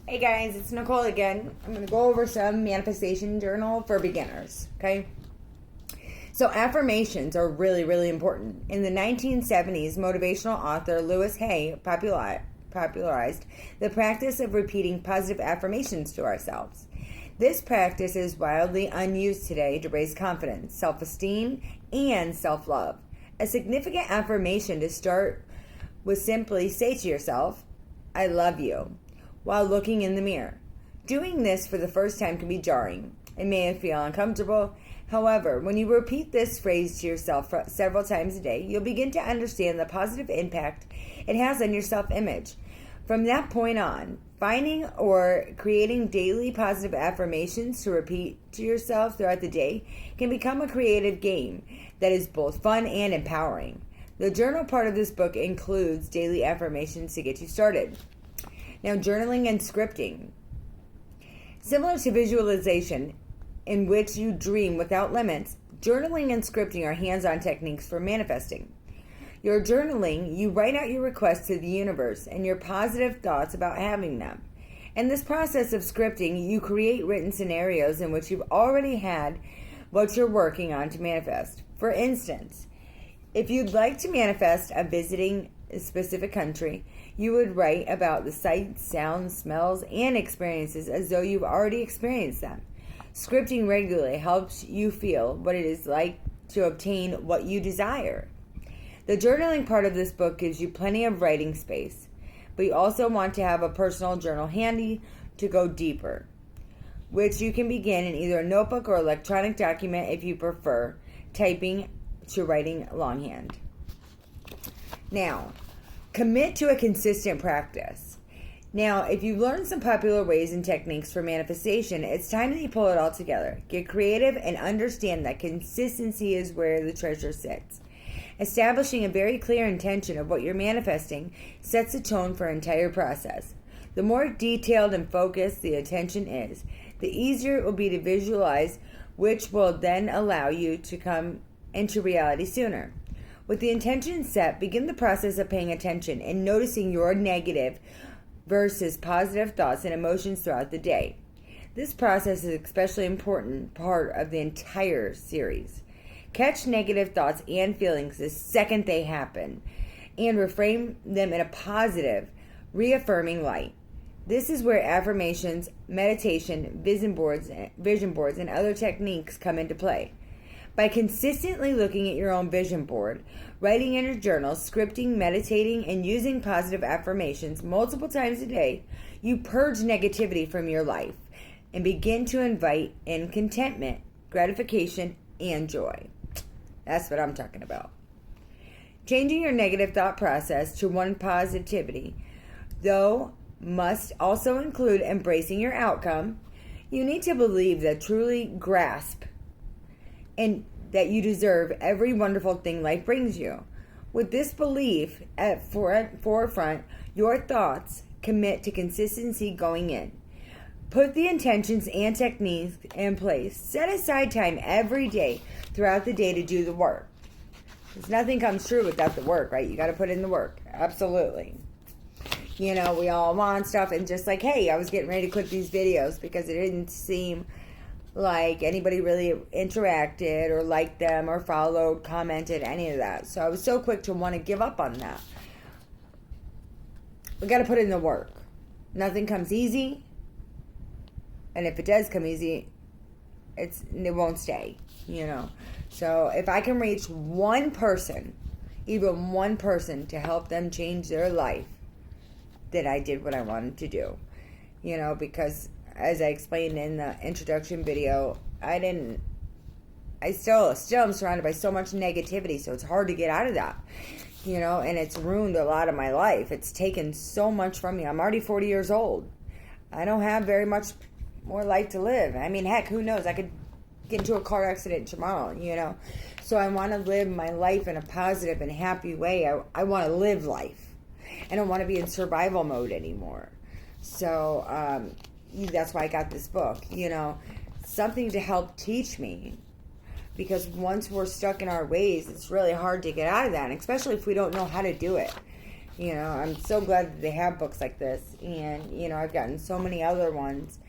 Hey guys, it's Nicole again. I'm going to go over some manifestation journal for beginners, okay? So affirmations are really, really important. In the 1970s, motivational author Louis Hay popularized the practice of repeating positive affirmations to ourselves. This practice is wildly unused today to raise confidence, self-esteem, and self-love. A significant affirmation to start would simply say to yourself, I love you, while looking in the mirror. Doing this for the first time can be jarring. It may feel uncomfortable. However, when you repeat this phrase to yourself several times a day, you'll begin to understand the positive impact it has on your self-image. From that point on, finding or creating daily positive affirmations to repeat to yourself throughout the day can become a creative game that is both fun and empowering. The journal part of this book includes daily affirmations to get you started. Now, journaling and scripting. Similar to visualization, in which you dream without limits, journaling and scripting are hands-on techniques for manifesting. Your journaling, you write out your requests to the universe and your positive thoughts about having them. In this process of scripting, you create written scenarios in which you've already had what you're working on to manifest. For instance, if you'd like to manifest a visiting a specific country, you would write about the sights, sounds, smells, and experiences as though you've already experienced them. Scripting regularly helps you feel what it is like to obtain what you desire. The journaling part of this book gives you plenty of writing space, but you also want to have a personal journal handy to go deeper, which you can begin in either a notebook or electronic document if you prefer typing to writing longhand. Now, commit to a consistent practice. Now, if you've learned some popular ways and techniques for manifestation, it's time that you pull it all together. Get creative and understand that consistency is where the treasure sits. Establishing a very clear intention of what you're manifesting sets the tone for the entire process. The more detailed and focused the attention is, the easier it will be to visualize, which will then allow you to come into reality sooner. With the intention set, begin the process of paying attention and noticing your negative versus positive thoughts and emotions throughout the day. This process is especially important part of the entire series. Catch negative thoughts and feelings the second they happen and reframe them in a positive, reaffirming light. This is where affirmations, meditation, vision boards, and other techniques come into play. By consistently looking at your own vision board, writing in your journal, scripting, meditating, and using positive affirmations multiple times a day, you purge negativity from your life and begin to invite in contentment, gratification, and joy. That's what I'm talking about. Changing your negative thought process to one positivity, though, must also include embracing your outcome. You need to believe that truly grasp and that you deserve every wonderful thing life brings you. With this belief at forefront, your thoughts commit to consistency going in. Put the intentions and techniques in place. Set aside time every day throughout the day to do the work. Because nothing comes true without the work, right? You got to put in the work. Absolutely. You know, we all want stuff, and just like, hey, I was getting ready to quit these videos because it didn't seem like anybody really interacted or liked them or followed, commented, any of that. So I was so quick to want to give up on that. We got to put in the work. Nothing comes easy. And if it does come easy, it won't stay, you know. So if I can reach one person, even one person, to help them change their life, then I did what I wanted to do. You know, because as I explained in the introduction video, I still am surrounded by so much negativity, so it's hard to get out of that, you know, and it's ruined a lot of my life. It's taken so much from me. I'm already 40 years old. I don't have very much more life to live. I mean, heck, who knows? I could get into a car accident tomorrow, you know. So I want to live my life in a positive and happy way. I want to live life. I don't want to be in survival mode anymore. So that's why I got this book, you know, something to help teach me. Because once we're stuck in our ways, it's really hard to get out of that, and especially if we don't know how to do it. I'm so glad that they have books like this. And, I've gotten so many other ones.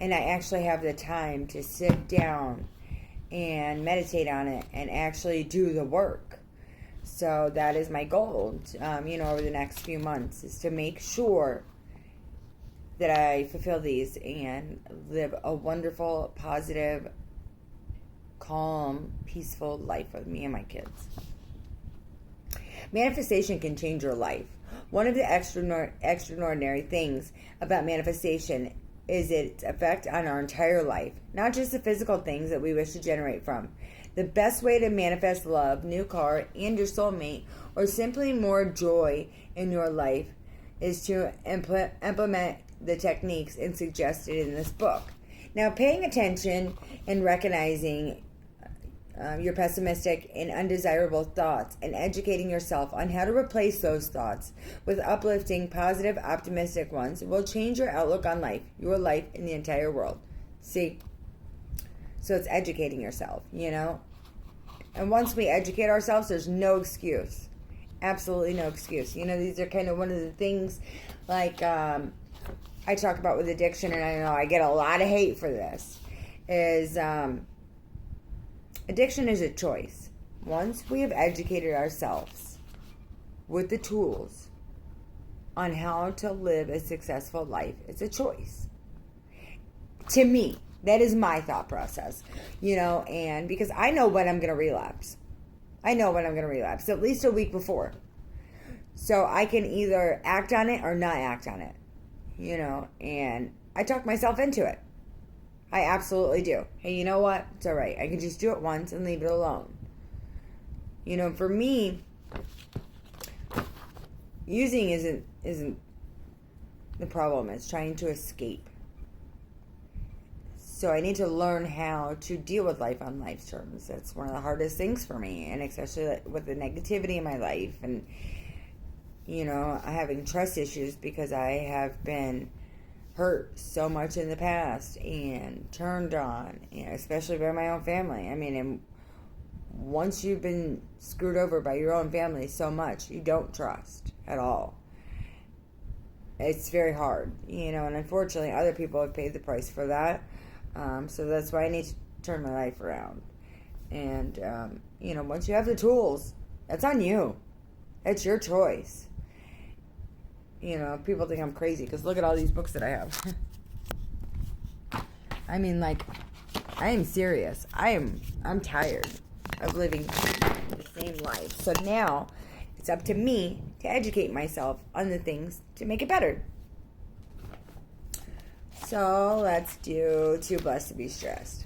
And I actually have the time to sit down and meditate on it and actually do the work. So that is my goal, over the next few months, is to make sure that I fulfill these and live a wonderful, positive, calm, peaceful life with me and my kids. Manifestation can change your life. One of the extraordinary things about manifestation is its effect on our entire life, not just the physical things that we wish to generate from. The best way to manifest love, new car, and your soulmate, or simply more joy in your life is to implement the techniques and suggested in this book. Now, paying attention and recognizing your pessimistic and undesirable thoughts and educating yourself on how to replace those thoughts with uplifting, positive, optimistic ones will change your outlook on life, your life, and the entire world. See? So it's educating yourself, And once we educate ourselves, there's no excuse. Absolutely no excuse. These are kind of one of the things like I talk about with addiction, and I know I get a lot of hate for this, is addiction is a choice. Once we have educated ourselves with the tools on how to live a successful life, it's a choice. To me, that is my thought process, and because I know when I'm going to relapse. At least a week before. So I can either act on it or not act on it, and I talk myself into it. I absolutely do. Hey, you know what? It's all right. I can just do it once and leave it alone. For me, using isn't the problem. It's trying to escape. So I need to learn how to deal with life on life's terms. That's one of the hardest things for me, and especially with the negativity in my life, and having trust issues because I have been hurt so much in the past and turned on, especially by my own family. And once you've been screwed over by your own family so much, you don't trust at all. It's very hard, and unfortunately other people have paid the price for that. So that's why I need to turn my life around. And, once you have the tools, that's on you. It's your choice. People think I'm crazy because look at all these books that I have. I am serious. I'm tired of living the same life. So now it's up to me to educate myself on the things to make it better. So let's do Too Blessed to Be Stressed.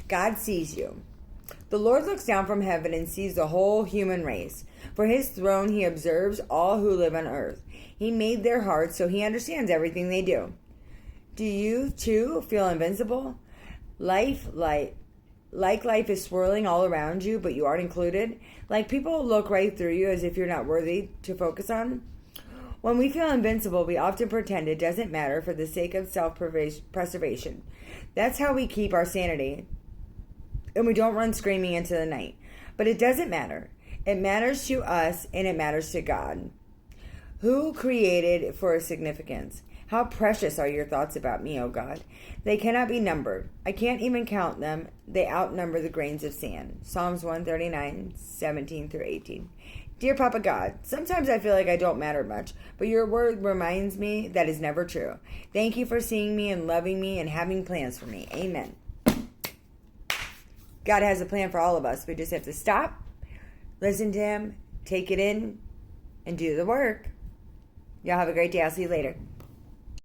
God sees you. The Lord looks down from heaven and sees the whole human race. For his throne he observes all who live on earth. He made their hearts, so he understands everything they do. Do you, too, feel invincible? Life is swirling all around you, but you aren't included? Like people look right through you as if you're not worthy to focus on? When we feel invincible, we often pretend it doesn't matter for the sake of self-preservation. That's how we keep our sanity. And we don't run screaming into the night. But it doesn't matter. It matters to us, and it matters to God. Who created for significance? How precious are your thoughts about me, O God? They cannot be numbered. I can't even count them. They outnumber the grains of sand. Psalms 139, 17 through 18. Dear Papa God, sometimes I feel like I don't matter much, but your word reminds me that is never true. Thank you for seeing me and loving me and having plans for me. Amen. God has a plan for all of us. We just have to stop, listen to him, take it in, and do the work. Y'all have a great day. I'll see you later.